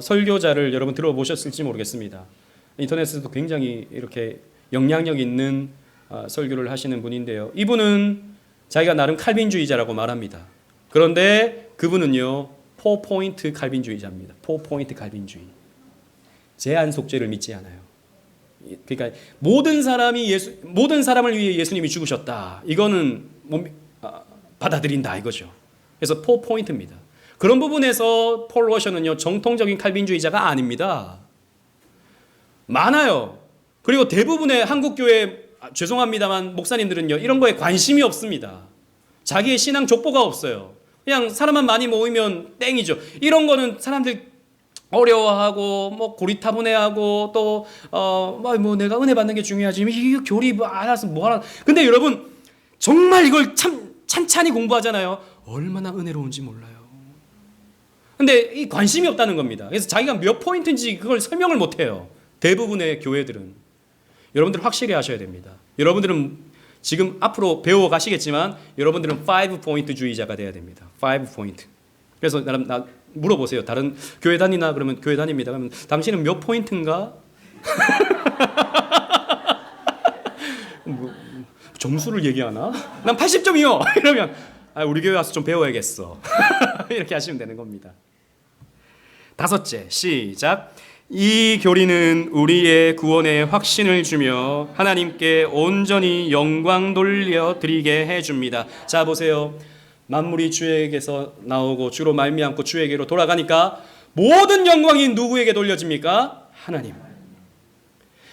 설교자를 여러분 들어보셨을지 모르겠습니다. 인터넷에서도 굉장히 이렇게 영향력 있는 설교를 하시는 분인데요. 이분은 자기가 나름 칼빈주의자라고 말합니다. 그런데 그분은요 4포인트 칼빈주의자입니다. 4포인트 칼빈주의. 제한 속죄를 믿지 않아요. 그러니까 모든 사람을 위해 예수님이 죽으셨다. 이거는 받아들인다 이거죠. 그래서 4포인트입니다. 그런 부분에서 폴 워셔는요 정통적인 칼빈주의자가 아닙니다. 많아요. 그리고 대부분의 한국교회 죄송합니다만 목사님들은요 이런 거에 관심이 없습니다. 자기의 신앙 족보가 없어요. 그냥 사람만 많이 모이면 땡이죠. 이런 거는 사람들 어려워하고 뭐 고리타분해하고 또 뭐 내가 은혜 받는 게 중요하지 이 교리 뭐 알아서 뭐 하나. 근데 여러분 정말 이걸 찬찬히 공부하잖아요. 얼마나 은혜로운지 몰라요. 근데 이 관심이 없다는 겁니다. 그래서 자기가 몇 포인트인지 그걸 설명을 못해요. 대부분의 교회들은. 여러분들 확실히 하셔야 됩니다. 여러분들은 지금 앞으로 배워 가시겠지만 여러분들은 5포인트주의자가 돼야 됩니다. 5포인트. 그래서 나 물어보세요. 다른 교회 다니나? 그러면 교회 다닙니다. 그러면 당신은 몇 포인트인가? 뭐, 점수를 얘기하나? 난 80점이요. 이러면 우리 교회 와서 좀 배워야겠어. 이렇게 하시면 되는 겁니다. 다섯째, 시작. 이 교리는 우리의 구원의 확신을 주며 하나님께 온전히 영광 돌려드리게 해줍니다. 자, 보세요. 만물이 주에게서 나오고 주로 말미암고 주에게로 돌아가니까 모든 영광이 누구에게 돌려집니까? 하나님.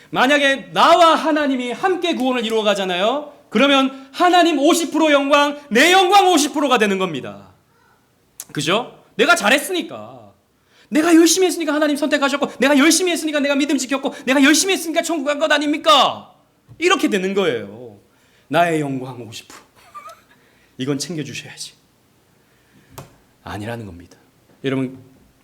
만약에 나와 하나님이 함께 구원을 이루어 가잖아요. 그러면 하나님 50% 영광, 내 영광 50%가 되는 겁니다. 그죠? 내가 잘했으니까. 내가 열심히 했으니까 하나님 선택하셨고, 내가 열심히 했으니까 내가 믿음 지켰고, 내가 열심히 했으니까 천국 간 것 아닙니까? 이렇게 되는 거예요. 나의 영광 50%. 이건 챙겨주셔야지. 아니라는 겁니다. 여러분,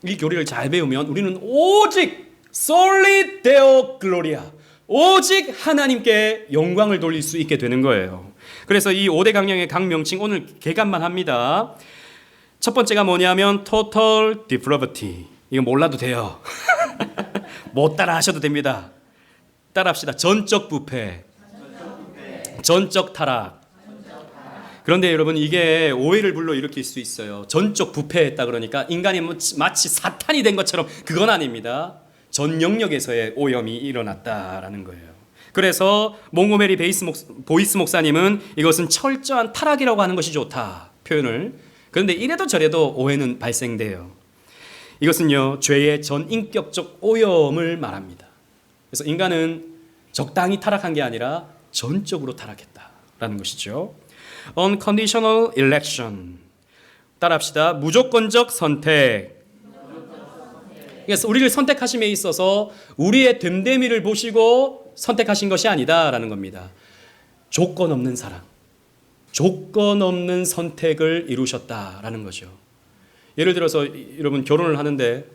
이 교리를 잘 배우면 우리는 오직 solely Deo Gloria, 오직 하나님께 영광을 돌릴 수 있게 되는 거예요. 그래서 이 5대 강령의 각 명칭 오늘 개관만 합니다. 첫 번째가 뭐냐면 total depravity. 이거 몰라도 돼요. 못 따라 하셔도 됩니다. 따라합시다. 전적 부패, 전적 타락. 그런데 여러분, 이게 오해를 불러일으킬 수 있어요. 전적 부패했다 그러니까 인간이 마치 사탄이 된 것처럼. 그건 아닙니다. 전 영역에서의 오염이 일어났다라는 거예요. 그래서 몽고메리 보이스 목사님은 이것은 철저한 타락이라고 하는 것이 좋다, 표현을. 그런데 이래도 저래도 오해는 발생돼요. 이것은요, 죄의 전인격적 오염을 말합니다. 그래서 인간은 적당히 타락한 게 아니라 전적으로 타락했다라는 것이죠. Unconditional election. 따라합시다. 무조건적 선택. 그래서 우리를 선택하심에 있어서 우리의 됨됨이를 보시고 선택하신 것이 아니다라는 겁니다. 조건 없는 사랑, 조건 없는 선택을 이루셨다라는 거죠. 예를 들어서 여러분 결혼을 하는데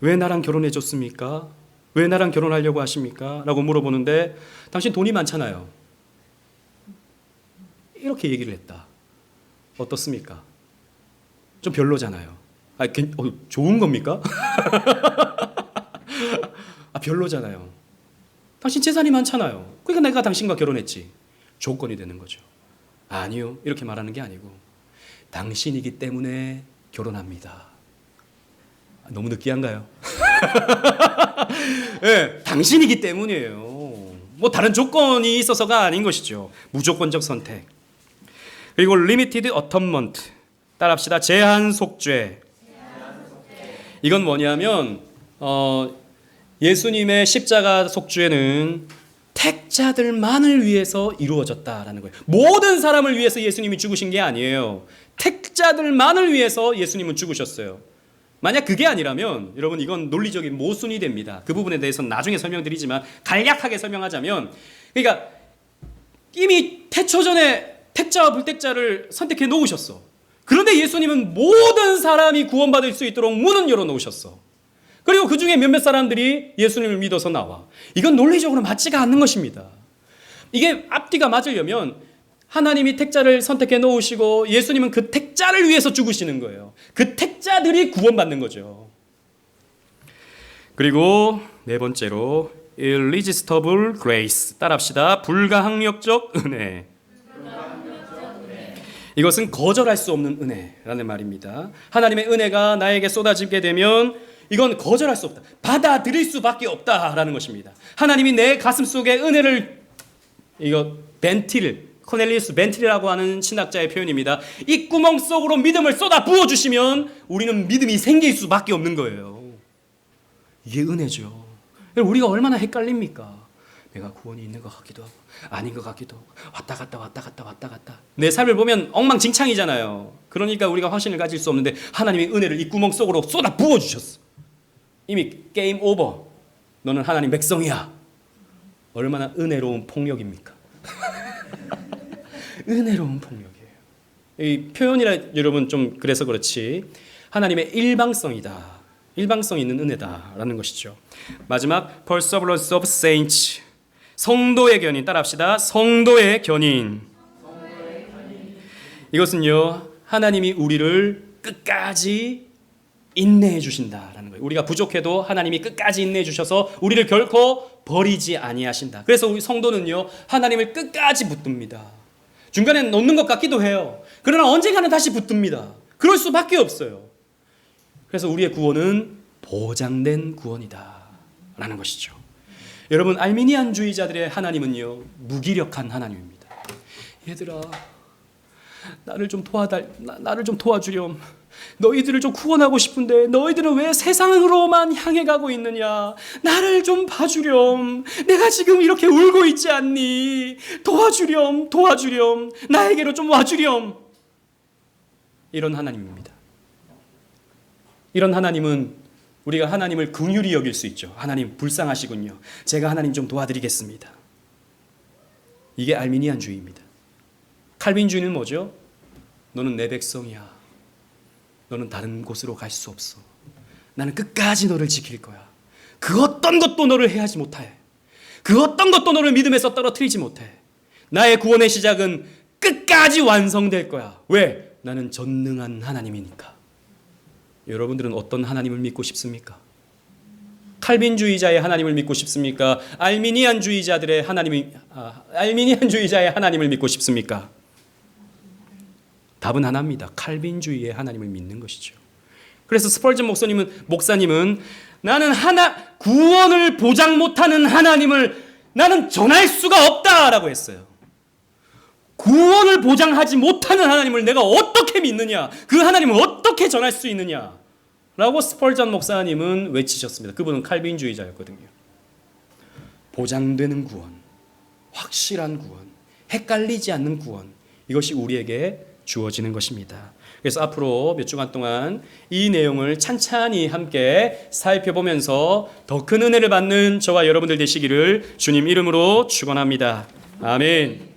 왜 나랑 결혼해 줬습니까? 왜 나랑 결혼하려고 하십니까? 라고 물어보는데 당신 돈이 많잖아요. 이렇게 얘기를 했다. 어떻습니까? 좀 별로잖아요. 좋은 겁니까? 별로잖아요. 당신 재산이 많잖아요. 그러니까 내가 당신과 결혼했지. 조건이 되는 거죠. 아니요, 이렇게 말하는 게 아니고 당신이기 때문에 결혼합니다. 너무 느끼한가요? 네, 당신이기 때문이에요. 뭐 다른 조건이 있어서가 아닌 것이죠. 무조건적 선택. 그리고 limited atonement. 따라합시다. 제한 속죄. 이건 뭐냐면 예수님의 십자가 속죄는 택자들만을 위해서 이루어졌다라는 거예요. 모든 사람을 위해서 예수님이 죽으신 게 아니에요. 택자들만을 위해서 예수님은 죽으셨어요. 만약 그게 아니라면 여러분, 이건 논리적인 모순이 됩니다. 그 부분에 대해서는 나중에 설명드리지만 간략하게 설명하자면, 그러니까 이미 태초전에 택자와 불택자를 선택해 놓으셨어. 그런데 예수님은 모든 사람이 구원받을 수 있도록 문은 열어놓으셨어. 그리고 그 중에 몇몇 사람들이 예수님을 믿어서 나와. 이건 논리적으로 맞지가 않는 것입니다. 이게 앞뒤가 맞으려면 하나님이 택자를 선택해 놓으시고 예수님은 그 택자를 위해서 죽으시는 거예요. 그 택자들이 구원받는 거죠. 그리고 네 번째로 irresistible grace. 따라합시다. 불가항력적 은혜. 이것은 거절할 수 없는 은혜라는 말입니다. 하나님의 은혜가 나에게 쏟아지게 되면 이건 거절할 수 없다. 받아들일 수밖에 없다라는 것입니다. 하나님이 내 가슴 속에 은혜를, 이거 벤틸, 코넬리우스 벤틸이라고 하는 신학자의 표현입니다. 이 구멍 속으로 믿음을 쏟아 부어주시면 우리는 믿음이 생길 수밖에 없는 거예요. 이게 은혜죠. 우리가 얼마나 헷갈립니까? 내가 구원이 있는 것 같기도 하고 아닌 것 같기도 하고 왔다 갔다 내 삶을 보면 엉망진창이잖아요. 그러니까 우리가 확신을 가질 수 없는데 하나님이 은혜를 이 구멍 속으로 쏟아 부어주셨어. 이미 게임 오버. 너는 하나님 백성이야. 얼마나 은혜로운 폭력입니까? 은혜로운 폭력이에요. 이 표현이라 여러분 좀 그래서 그렇지 하나님의 일방성이다. 일방성 있는 은혜다라는 것이죠. 마지막 perseverance of saints. 성도의 견인, 따라합시다. 성도의 견인. 이것은요, 하나님이 우리를 끝까지 인내해 주신다라는 거예요. 우리가 부족해도 하나님이 끝까지 인내해 주셔서 우리를 결코 버리지 아니하신다. 그래서 우리 성도는요, 하나님을 끝까지 붙듭니다. 중간에 놓는 것 같기도 해요. 그러나 언젠가는 다시 붙듭니다. 그럴 수밖에 없어요. 그래서 우리의 구원은 보장된 구원이다 라는 것이죠. 여러분, 알미니안주의자들의 하나님은요, 무기력한 하나님입니다. 얘들아, 나를 좀 도와주렴. 너희들을 좀 구원하고 싶은데 너희들은 왜 세상으로만 향해 가고 있느냐? 나를 좀 봐주렴. 내가 지금 이렇게 울고 있지 않니? 도와주렴. 나에게로 좀 와주렴. 이런 하나님입니다. 이런 하나님은 우리가 하나님을 긍휼히 여길 수 있죠. 하나님 불쌍하시군요. 제가 하나님 좀 도와드리겠습니다. 이게 알미니안주의입니다. 칼빈주의는 뭐죠? 너는 내 백성이야. 너는 다른 곳으로 갈 수 없어. 나는 끝까지 너를 지킬 거야. 그 어떤 것도 너를 해하지 못해. 그 어떤 것도 너를 믿음에서 떨어뜨리지 못해. 나의 구원의 시작은 끝까지 완성될 거야. 왜? 나는 전능한 하나님이니까. 여러분들은 어떤 하나님을 믿고 싶습니까? 칼빈주의자의 하나님을 믿고 싶습니까? 알미니안주의자의 하나님을 믿고 싶습니까? 답은 하나입니다. 칼빈주의의 하나님을 믿는 것이죠. 그래서 스펄전 목사님은 나는 구원을 보장 못하는 하나님을 나는 전할 수가 없다라고 했어요. 구원을 보장하지 못하는 하나님을 내가 어떻게 믿느냐? 그 하나님을 어떻게 전할 수 있느냐? 라고 스펄전 목사님은 외치셨습니다. 그분은 칼빈주의자였거든요. 보장되는 구원, 확실한 구원, 헷갈리지 않는 구원, 이것이 우리에게 주어지는 것입니다. 그래서 앞으로 몇 주간 동안 이 내용을 찬찬히 함께 살펴보면서 더 큰 은혜를 받는 저와 여러분들 되시기를 주님 이름으로 축원합니다. 아멘.